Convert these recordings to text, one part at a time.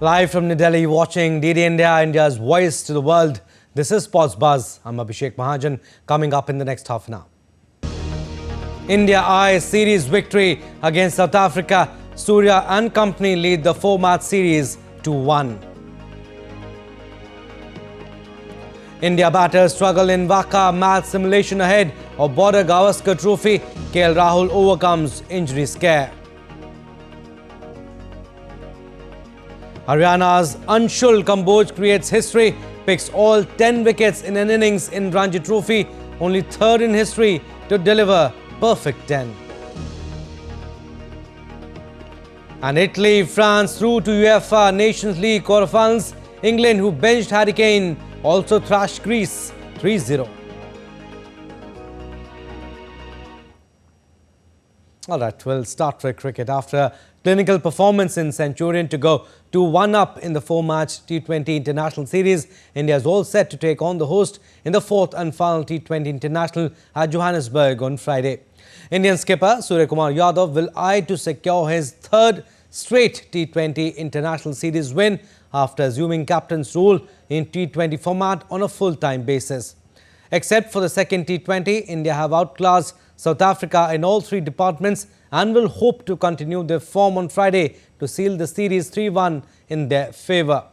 Live from New Delhi, watching DD India, India's voice to the world. This is Sports Buzz. I'm Abhishek Mahajan. Coming up in the next half an hour. India eyes series victory against South Africa. Surya and company lead the 4-match series 2-1. India batters struggle in WACA match simulation ahead of Border-Gavaskar trophy. Rahul overcomes injury scare. Haryana's Anshul Kamboj creates history, picks all 10 wickets in an innings in Ranji Trophy, only third in history to deliver perfect 10. And Italy, France through to UEFA Nations League quarterfinals. England, who benched Harry Kane, also thrashed Greece 3-0. All right, we'll start with cricket. After a clinical performance in Centurion to go 2-1 up in the 4-match T20 International Series, India is all set to take on the host in the 4th and final T20 International at Johannesburg on Friday. Indian skipper Suryakumar Yadav will eye to secure his third straight T20 International Series win after assuming captain's role in T20 format on a full-time basis. Except for the second T20, India have outclassed South Africa in all three departments and will hope to continue their form on Friday to seal the series 3-1 in their favour.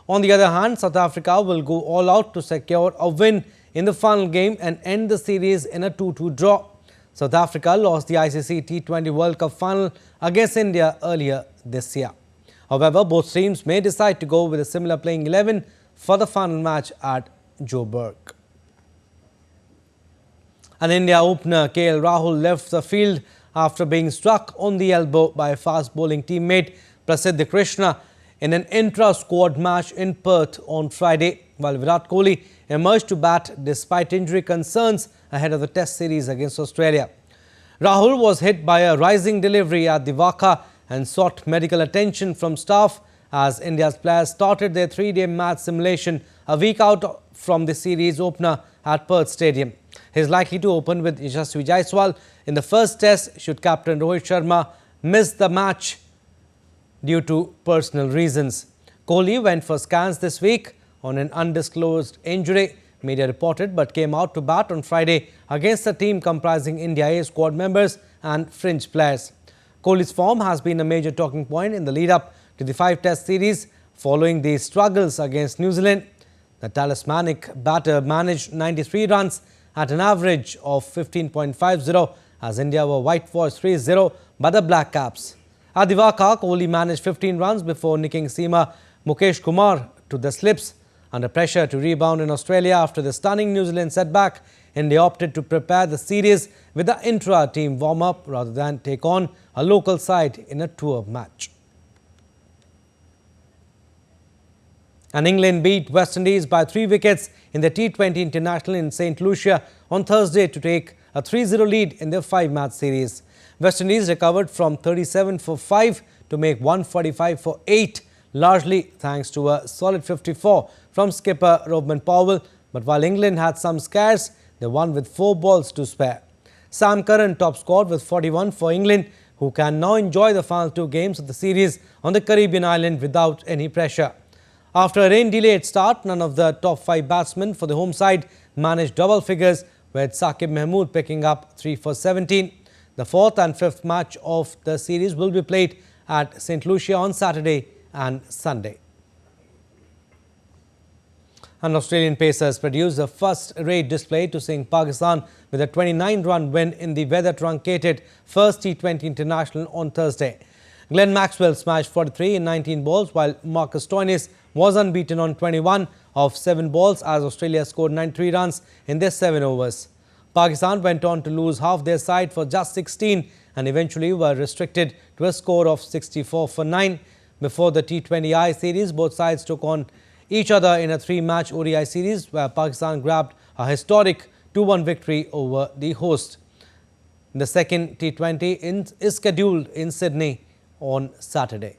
On the other hand, South Africa will go all out to secure a win in the final game and end the series in a 2-2 draw. South Africa lost the ICC T20 World Cup final against India earlier this year. However, both teams may decide to go with a similar playing 11 for the final match at Joburg. An India opener, Rahul, left the field after being struck on the elbow by a fast-bowling teammate, Prasar Krishna, in an intra-squad match in Perth on Friday, while Virat Kohli emerged to bat despite injury concerns ahead of the Test series against Australia. Rahul was hit by a rising delivery at the WACA and sought medical attention from staff as India's players started their 3-day match simulation a week out from the series opener at Perth Stadium. He is likely to open with Yashasvi Jaiswal in the first test should captain Rohit Sharma miss the match due to personal reasons. Kohli went for scans this week on an undisclosed injury, media reported, but came out to bat on Friday against a team comprising India A squad members and fringe players. Kohli's form has been a major talking point in the lead-up to the 5-test series following the struggles against New Zealand. The talismanic batter managed 93 runs at an average of 15.50 as India were whitewashed 3-0 by the Black Caps. At the WACA, Kohli managed 15 runs before nicking seamer Mukesh Kumar to the slips. Under pressure to rebound in Australia after the stunning New Zealand setback, India opted to prepare the series with the intra-team warm-up rather than take on a local side in a tour match. And England beat West Indies by 3 wickets in the T20 International in St. Lucia on Thursday to take a 3-0 lead in their 5-match series. West Indies recovered from 37 for 5 to make 145 for 8, largely thanks to a solid 54 from skipper Robin Powell. But while England had some scares, they won with 4 balls to spare. Sam Curran top scored with 41 for England, who can now enjoy the final 2 games of the series on the Caribbean island without any pressure. After a rain-delayed start, none of the top 5 batsmen for the home side managed double figures, with Saqib Mahmood picking up 3 for 17. The 4th and 5th match of the series will be played at St. Lucia on Saturday and Sunday. And Australian Pacers produced a first-rate display to sink Pakistan with a 29-run win in the weather-truncated first T20 International on Thursday. Glenn Maxwell smashed 43 in 19 balls, while Marcus Stoinis was unbeaten on 21 of 7 balls as Australia scored 93 runs in their 7 overs. Pakistan went on to lose half their side for just 16 and eventually were restricted to a score of 64 for 9. Before the T20I series, both sides took on each other in a 3-match ODI series where Pakistan grabbed a historic 2-1 victory over the host. The second T20 is scheduled in Sydney on Saturday.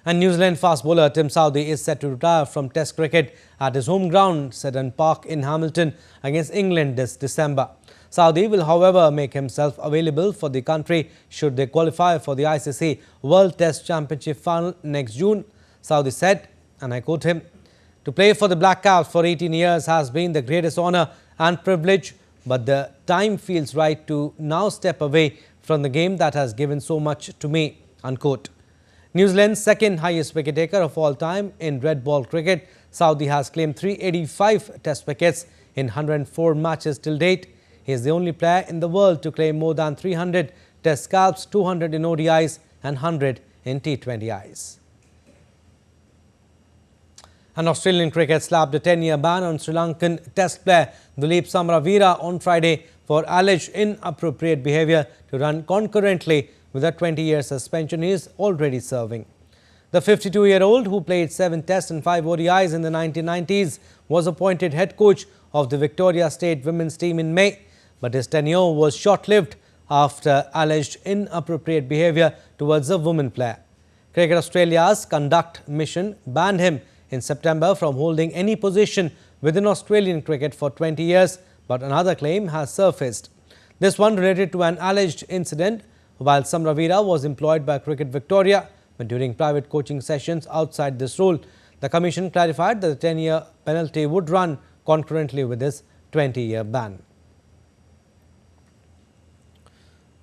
And New Zealand fast bowler Tim Southee is set to retire from Test cricket at his home ground, Seddon Park in Hamilton, against England this December. Saudi will, however, make himself available for the country should they qualify for the ICC World Test Championship final next June. Saudi said, and I quote him, "To play for the Black Caps for 18 years has been the greatest honour and privilege, but the time feels right to now step away from the game that has given so much to me," unquote. New Zealand's second highest wicket taker of all time in red ball cricket, Saudi has claimed 385 test wickets in 104 matches till date. He is the only player in the world to claim more than 300 test scalps, 200 in ODIs and 100 in T20Is. And Australian cricket slapped a 10-year ban on Sri Lankan test player Duleep Samaraweera on Friday for alleged inappropriate behaviour to run concurrently with a 20-year suspension he is already serving. The 52-year-old, who played 7 tests and 5 ODIs in the 1990s, was appointed head coach of the Victoria State women's team in May, but his tenure was short-lived after alleged inappropriate behaviour towards a woman player. Cricket Australia's conduct mission banned him in September from holding any position within Australian cricket for 20 years, but another claim has surfaced. This one related to an alleged incident while Samaraweera was employed by Cricket Victoria, but during private coaching sessions outside this role. The Commission clarified that the 10-year penalty would run concurrently with his 20-year ban.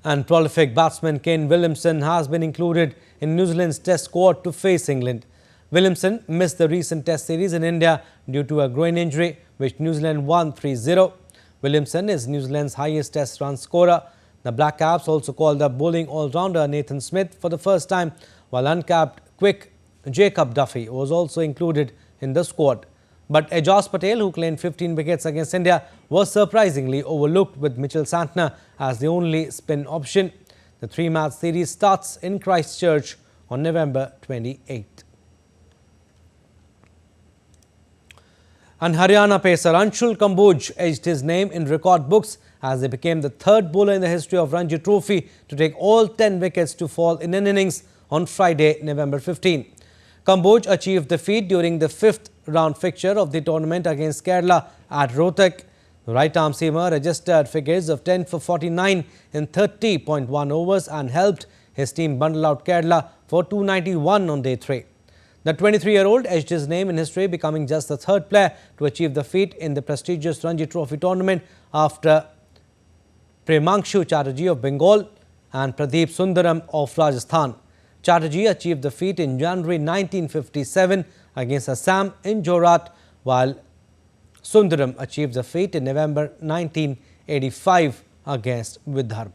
And prolific batsman Kane Williamson has been included in New Zealand's test squad to face England. Williamson missed the recent test series in India due to a groin injury, which New Zealand won 3-0. Williamson is New Zealand's highest test run scorer. The Black Caps also called up bowling all-rounder Nathan Smith for the first time, while uncapped quick Jacob Duffy was also included in the squad. But Ajaz Patel, who claimed 15 wickets against India, was surprisingly overlooked, with Mitchell Santner as the only spin option. The 3-match series starts in Christchurch on November 28. And Haryana pacer Anshul Kamboj edged his name in record books as he became the third bowler in the history of Ranji Trophy to take all 10 wickets to fall in an innings on Friday, November 15. Kamboj achieved the feat during the 5th round fixture of the tournament against Kerala at Rohtak. The right-arm seamer registered figures of 10 for 49 in 30.1 overs and helped his team bundle out Kerala for 291 on day 3. The 23-year-old edged his name in history, becoming just the third player to achieve the feat in the prestigious Ranji Trophy tournament after Premangshu Chatterjee of Bengal and Pradeep Sundaram of Rajasthan. Chatterjee achieved the feat in January 1957 against Assam in Jorat, while Sundaram achieved the feat in November 1985 against Vidarbha.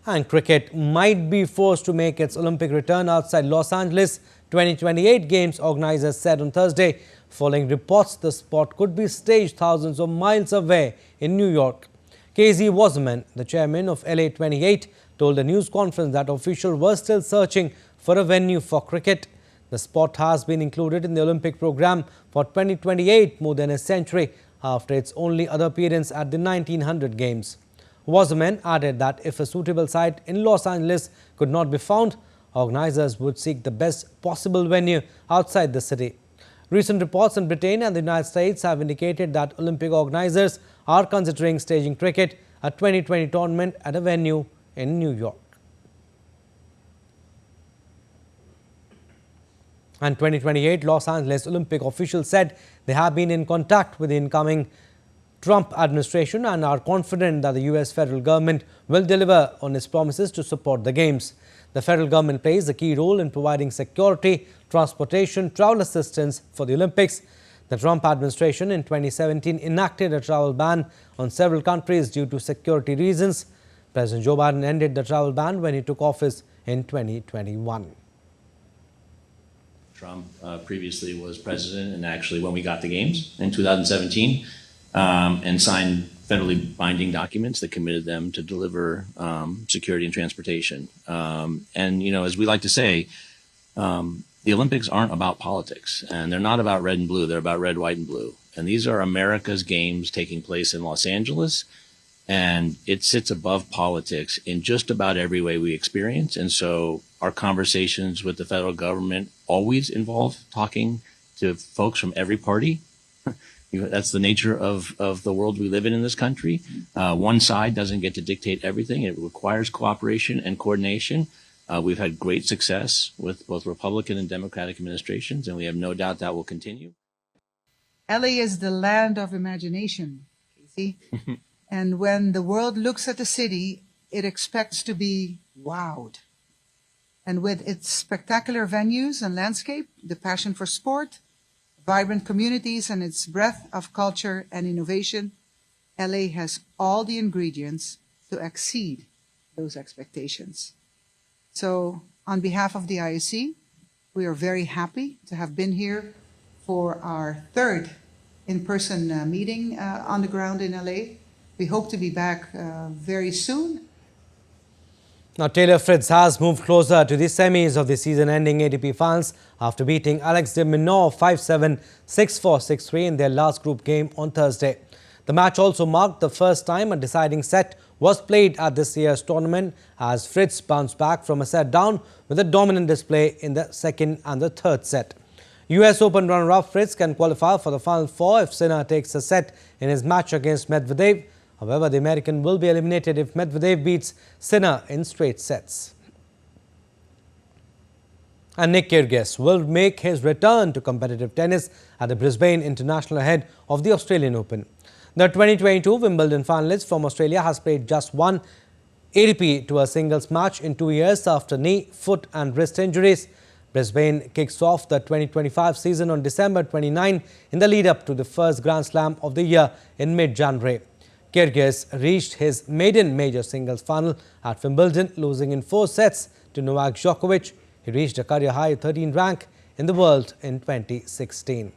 And cricket might be forced to make its Olympic return outside Los Angeles 2028 Games, organizers said on Thursday, following reports the sport could be staged thousands of miles away in New York. KZ Wasserman, the chairman of LA 28, told a news conference that officials were still searching for a venue for cricket. The sport has been included in the Olympic program for 2028, more than a century after its only other appearance at the 1900 Games. Wasserman added that if a suitable site in Los Angeles could not be found, organizers would seek the best possible venue outside the city. Recent reports in Britain and the United States have indicated that Olympic organizers are considering staging cricket, a 2020 tournament at a venue in New York. And 2028 Los Angeles Olympic officials said they have been in contact with the incoming Trump administration and are confident that the US federal government will deliver on its promises to support the Games. The federal government plays a key role in providing security, transportation, travel assistance for the Olympics. The Trump administration in 2017 enacted a travel ban on several countries due to security reasons. President Joe Biden ended the travel ban when he took office in 2021. Trump previously was president, and actually when we got the Games in 2017, and signed federally binding documents that committed them to deliver security and transportation. And, you know, as we like to say, the Olympics aren't about politics, and they're not about red and blue. They're about red, white, and blue. And these are America's Games taking place in Los Angeles, and it sits above politics in just about every way we experience. And so our conversations with the federal government always involve talking to folks from every party. That's the nature of the world we live in this country. One side doesn't get to dictate everything. It requires cooperation and coordination. We've had great success with both Republican and Democratic administrations, and we have no doubt that will continue. LA is the land of imagination, Casey. And when the world looks at the city, it expects to be wowed. And with its spectacular venues and landscape, the passion for sport, vibrant communities, and its breadth of culture and innovation, LA has all the ingredients to exceed those expectations. So on behalf of the IOC, we are very happy to have been here for our third in-person meeting on the ground in LA. We hope to be back very soon. Now, Taylor Fritz has moved closer to the semis of the season-ending ATP Finals after beating Alex de Minaur 5-7, 6-4, 6-3 in their last group game on Thursday. The match also marked the first time a deciding set was played at this year's tournament as Fritz bounced back from a set down with a dominant display in the second and the third set. US Open runner-up Fritz can qualify for the Final Four if Sinner takes a set in his match against Medvedev. However, the American will be eliminated if Medvedev beats Sinner in straight sets. And Nick Kyrgios will make his return to competitive tennis at the Brisbane International ahead of the Australian Open. The 2022 Wimbledon finalist from Australia has played just one ATP to a singles match in 2 years after knee, foot and wrist injuries. Brisbane kicks off the 2025 season on December 29 in the lead-up to the first Grand Slam of the year in mid-January. Kyrgios reached his maiden major singles final at Wimbledon, losing in 4 sets to Novak Djokovic. He reached a career-high 13th rank in the world in 2016.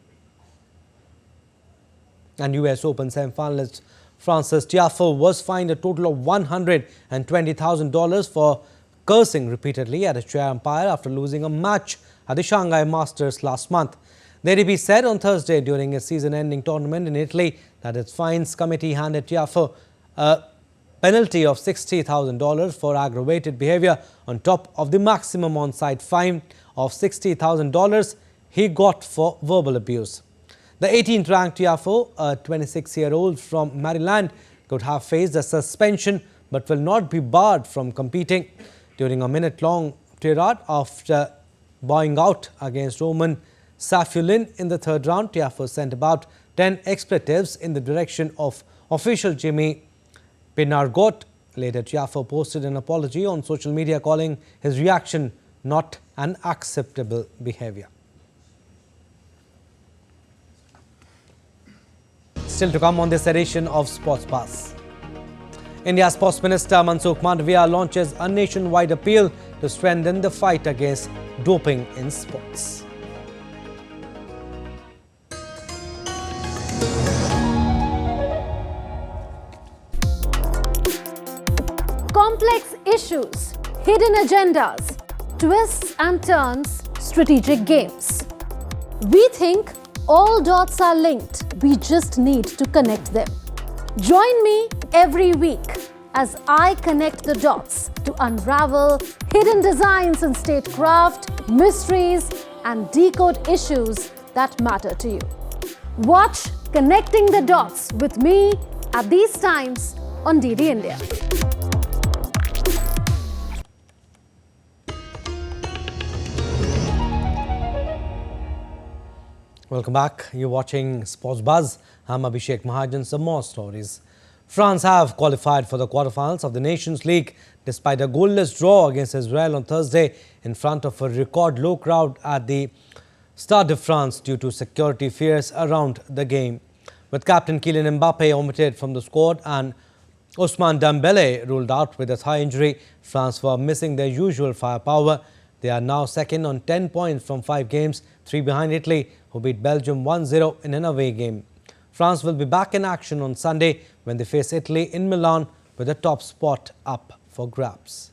And US Open semi-finalist Frances Tiafoe was fined a total of $120,000 for cursing repeatedly at a chair umpire after losing a match at the Shanghai Masters last month. The ATP said on Thursday during a season-ending tournament in Italy that its fines committee handed Tiafoe a penalty of $60,000 for aggravated behavior on top of the maximum on-site fine of $60,000 he got for verbal abuse. The 18th ranked Tiafoe, a 26-year-old from Maryland, could have faced a suspension but will not be barred from competing. During a minute-long tirade after bowing out against Roman Safulin in the third round, Tiafoe sent about 10 expletives in the direction of official Jimmy Pinargot. Later, Tiafoe posted an apology on social media calling his reaction not an acceptable behavior. Still to come on this edition of Sports Buzz. India's Sports Minister Mansukh Mandavia launches a nationwide appeal to strengthen the fight against doping in sports. Complex issues, hidden agendas, twists and turns, strategic games. We think all dots are linked. We just need to connect them. Join me every week as I connect the dots to unravel hidden designs in statecraft, mysteries, and decode issues that matter to you. Watch Connecting the Dots with me at these times on DD India. Welcome back. You're watching Sports Buzz. I'm Abhishek Mahajan. Some more stories. France have qualified for the quarterfinals of the Nations League despite a goalless draw against Israel on Thursday in front of a record low crowd at the Stade de France due to security fears around the game. With captain Kylian Mbappe omitted from the squad and Ousmane Dembele ruled out with a thigh injury, France were missing their usual firepower. They are now second on 10 points from 5 games, 3 behind Italy, who beat Belgium 1-0 in an away game. France will be back in action on Sunday when they face Italy in Milan with the top spot up for grabs.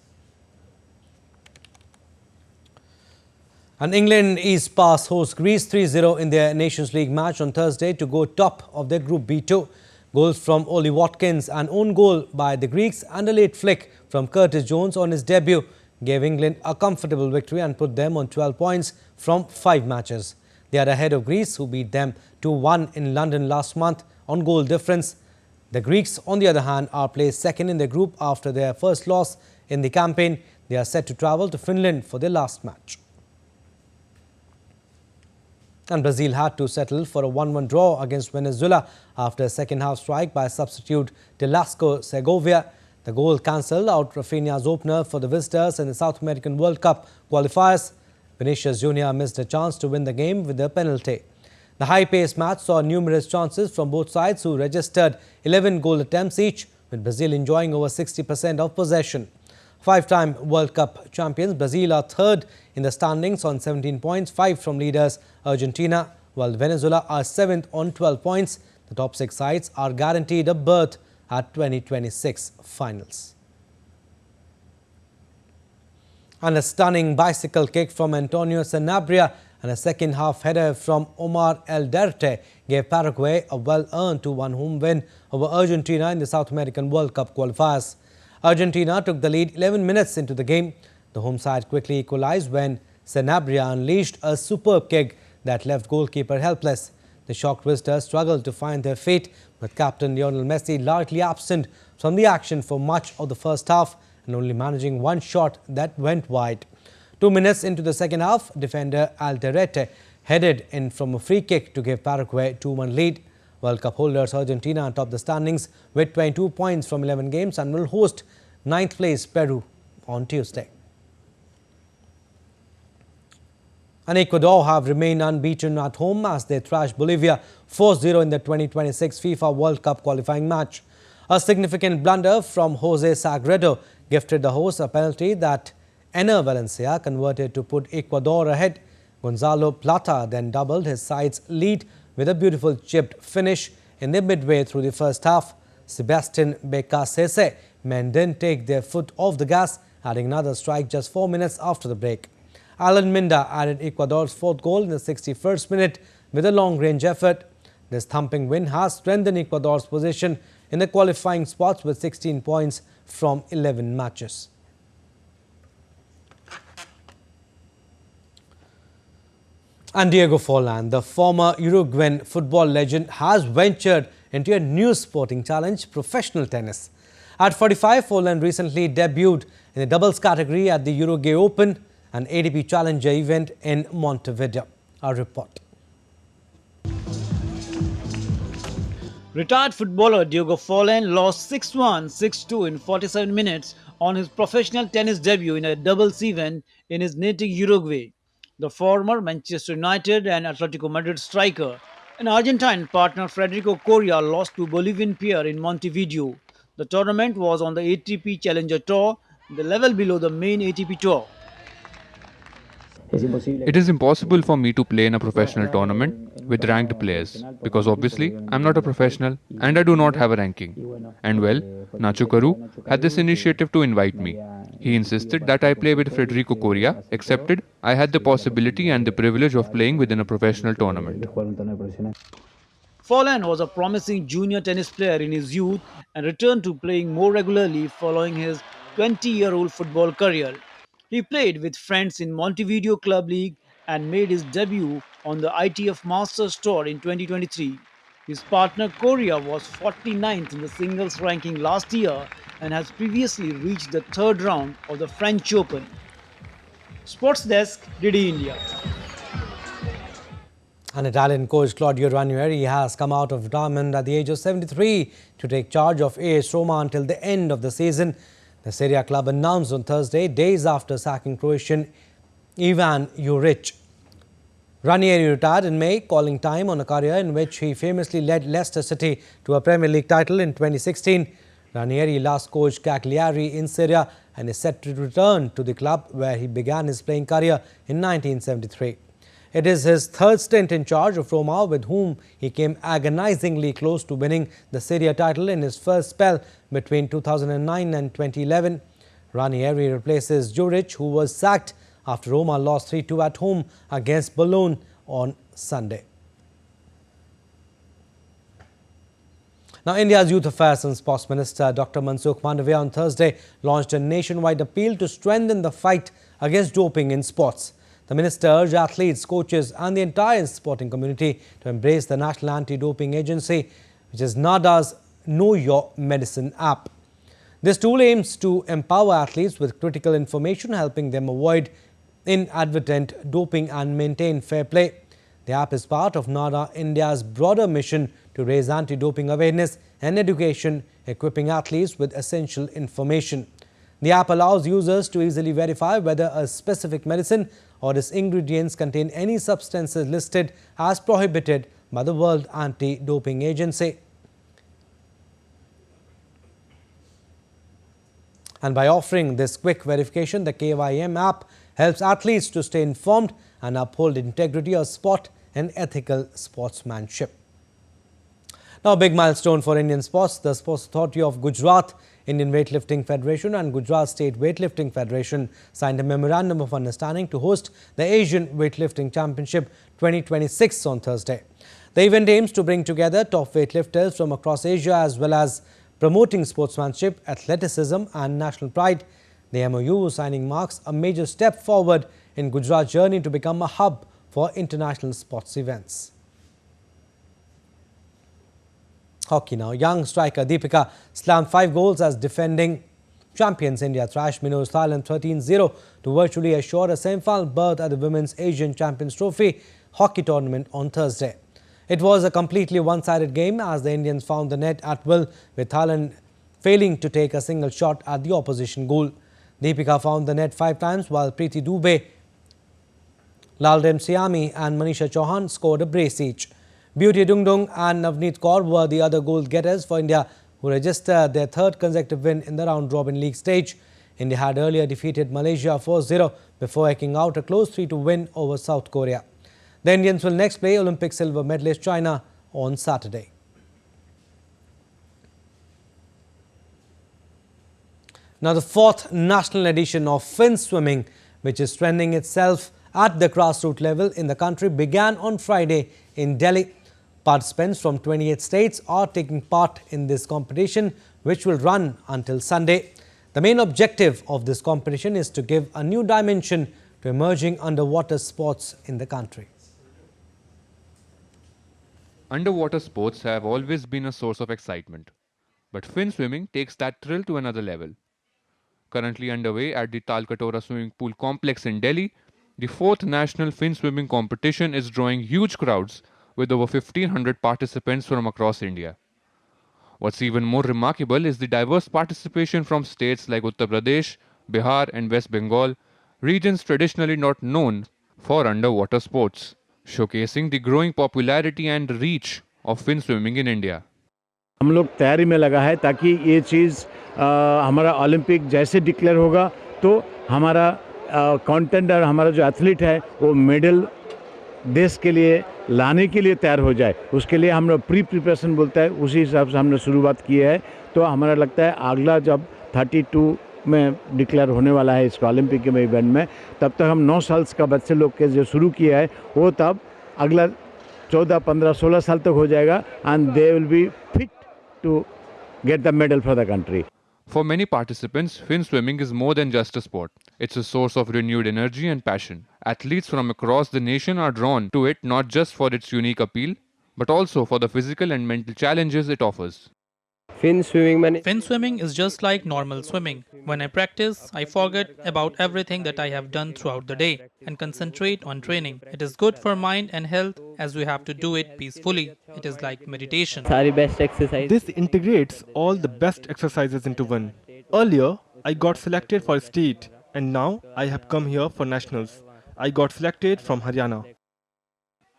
And England is past host Greece 3-0 in their Nations League match on Thursday to go top of their Group B2. Goals from Oli Watkins, an own goal by the Greeks and a late flick from Curtis Jones on his debut gave England a comfortable victory and put them on 12 points from 5 matches. They are ahead of Greece, who beat them 2-1 in London last month on goal difference. The Greeks, on the other hand, are placed second in the group after their first loss in the campaign. They are set to travel to Finland for their last match. And Brazil had to settle for a 1-1 draw against Venezuela after a second-half strike by substitute Delasco Segovia. The goal cancelled out Rafinha's opener for the visitors in the South American World Cup qualifiers. Vinicius Jr. missed a chance to win the game with a penalty. The high-paced match saw numerous chances from both sides, who registered 11 goal attempts each, with Brazil enjoying over 60% of possession. Five-time World Cup champions Brazil are third in the standings on 17 points, 5 from leaders Argentina, while Venezuela are 7th on 12 points. The top 6 sides are guaranteed a berth at 2026 finals. And a stunning bicycle kick from Antonio Sanabria and a second-half header from Omar Elderte gave Paraguay a well-earned 2-1 home win over Argentina in the South American World Cup qualifiers. Argentina took the lead 11 minutes into the game. The home side quickly equalized when Sanabria unleashed a superb kick that left goalkeeper helpless. The shocked visitors struggled to find their feet, with captain Lionel Messi largely absent from the action for much of the first half and only managing one shot that went wide. 2 minutes into the second half, defender Alderete headed in from a free kick to give Paraguay 2-1 lead. World Cup holders Argentina top the standings with 22 points from 11 games and will host 9th place Peru on Tuesday. And Ecuador have remained unbeaten at home as they thrashed Bolivia 4-0 in the 2026 FIFA World Cup qualifying match. A significant blunder from Jose Sagredo gifted the hosts a penalty that Ener Valencia converted to put Ecuador ahead. Gonzalo Plata then doubled his side's lead with a beautiful chipped finish in the midway through the first half. Sebastian Becasese men didn't take their foot off the gas, adding another strike just 4 minutes after the break. Alan Minda added Ecuador's fourth goal in the 61st minute with a long-range effort. This thumping win has strengthened Ecuador's position in the qualifying spots with 16 points from 11 matches. And Diego Forlan, the former Uruguayan football legend, has ventured into a new sporting challenge, professional tennis. At 45, Forlan recently debuted in the doubles category at the Uruguay Open, an ATP Challenger event in Montevideo. Our report. Retired footballer Diego Forlan lost 6-1, 6-2 in 47 minutes on his professional tennis debut in a doubles event in his native Uruguay. The former Manchester United and Atletico Madrid striker and Argentine partner Federico Coria lost to Bolivian peer in Montevideo. The tournament was on the ATP Challenger Tour, the level below the main ATP Tour. It is impossible for me to play in a professional tournament with ranked players because obviously I'm not a professional and I do not have a ranking. And well, Nacho Caru had this initiative to invite me. He insisted that I play with Federico Coria, accepted I had the possibility and the privilege of playing within a professional tournament. Forlan was a promising junior tennis player in his youth and returned to playing more regularly following his 20-year-old football career. He played with friends in Montevideo Club League and made his debut on the ITF Masters Tour in 2023. His partner Coria was 49th in the singles ranking last year and has previously reached the third round of the French Open. Sports Desk, DD India. And Italian coach Claudio Ranieri has come out of retirement at the age of 73 to take charge of AS Roma until the end of the season. The Serie A club announced on Thursday, days after sacking Croatian Ivan Juric. Ranieri retired in May, calling time on a career in which he famously led Leicester City to a Premier League title in 2016. Ranieri last coached Cagliari in Serie A and is set to return to the club where he began his playing career in 1973. It is his third stint in charge of Roma, with whom he came agonizingly close to winning the Serie A title in his first spell between 2009 and 2011. Ranieri replaces Juric, who was sacked after Roma lost 3-2 at home against Bologna on Sunday. Now, India's Youth Affairs and Sports Minister Dr. Mansukh Mandavia on Thursday launched a nationwide appeal to strengthen the fight against doping in sports. The minister urged athletes, coaches and the entire sporting community to embrace the National Anti-Doping Agency, which is NADA's Know Your Medicine app. This tool aims to empower athletes with critical information, helping them avoid inadvertent doping and maintain fair play. The app is part of NADA India's broader mission to raise anti-doping awareness and education, equipping athletes with essential information. The app allows users to easily verify whether a specific medicine or its ingredients contain any substances listed as prohibited by the World Anti-Doping Agency. And by offering this quick verification, the KYM app helps athletes to stay informed and uphold integrity of sport and ethical sportsmanship. Now, a big milestone for Indian sports. The Sports Authority of Gujarat, Indian Weightlifting Federation and Gujarat State Weightlifting Federation signed a memorandum of understanding to host the Asian Weightlifting Championship 2026 on Thursday. The event aims to bring together top weightlifters from across Asia as well as promoting sportsmanship, athleticism and national pride. The MOU signing marks a major step forward in Gujarat's journey to become a hub for international sports events. Hockey now. Young striker Deepika slammed 5 goals as defending champions India thrashed Mino's Thailand 13-0 to virtually assure a semi-final berth at the Women's Asian Champions Trophy hockey tournament on Thursday. It was a completely one-sided game as the Indians found the net at will, with Thailand failing to take a single shot at the opposition goal. Deepika found the net 5 times while Preeti Dubey, Lalrem Siami and Manisha Chauhan scored a brace each. Beauty Dungdung and Navneet Kaur were the other goal getters for India, who registered their 3rd consecutive win in the round-robin league stage. India had earlier defeated Malaysia 4-0 before eking out a close 3-2 win over South Korea. The Indians will next play Olympic silver medalist China on Saturday. Now, the 4th national edition of Fin Swimming, which is trending itself at the grassroots level in the country, began on Friday in Delhi. Participants from 28 states are taking part in this competition, which will run until Sunday. The main objective of this competition is to give a new dimension to emerging underwater sports in the country. Underwater sports have always been a source of excitement, but fin swimming takes that thrill to another level. Currently underway at the Talkatora Swimming Pool Complex in Delhi, the 4th National Fin Swimming Competition is drawing huge crowds with over 1,500 participants from across India. What's even more remarkable is the diverse participation from states like Uttar Pradesh, Bihar and West Bengal, regions traditionally not known for underwater sports, showcasing the growing popularity and reach of fin swimming in India. हम लोग तैयारी में लगा है ताकि ये चीज़ हमारा Olympic जैसे डिक्लेयर होगा तो हमारा कंटेंट और हमारा जो एथलीट है वो मेडल देश के लिए लाने के लिए तैयार हो जाए, उसके लिए हम लोग प्री प्रिपरेशन बोलता है, उसी हिसाब से हमने शुरुआत की है। तो हमारा लगता है अगला जब 32 में डिक्लेयर होने वाला है इसका ओलंपिक के इवेंट में, तब तक हम 9 साल का बच्चे लोग के जो शुरू किया है वो तब अगला 14, 15, 16 साल तक हो जाएगा and they will be fit to get the medal for the country. For many participants, fin swimming is more than just a sport. It's a source of renewed energy and passion. Athletes from across the nation are drawn to it not just for its unique appeal, but also for the physical and mental challenges it offers. Fin swimming is just like normal swimming. When I practice, I forget about everything that I have done throughout the day and concentrate on training. It is good for mind and health as we have to do it peacefully. It is like meditation. This integrates all the best exercises into one. Earlier, I got selected for state and now I have come here for nationals. I got selected from Haryana.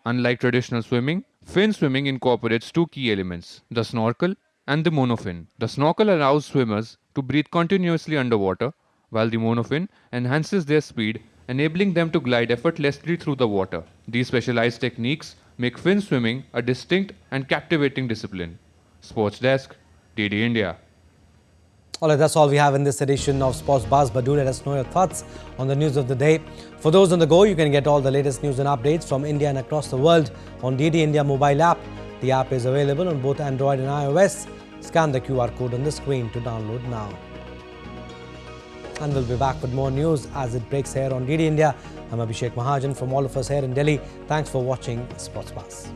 Unlike traditional swimming, fin swimming incorporates 2 key elements, the snorkel and the monofin. The snorkel allows swimmers to breathe continuously underwater, while the monofin enhances their speed, enabling them to glide effortlessly through the water. These specialized techniques make fin swimming a distinct and captivating discipline. Sports Desk, DD India. Alright, that's all we have in this edition of Sports Buzz, but do let us know your thoughts on the news of the day. For those on the go, you can get all the latest news and updates from India and across the world on DD India mobile app. The app is available on both Android and iOS. Scan the QR code on the screen to download now. and we'll be back with more news as it breaks here on DD India. I'm Abhishek Mahajan. From all of us here in Delhi, thanks for watching Sports Pass.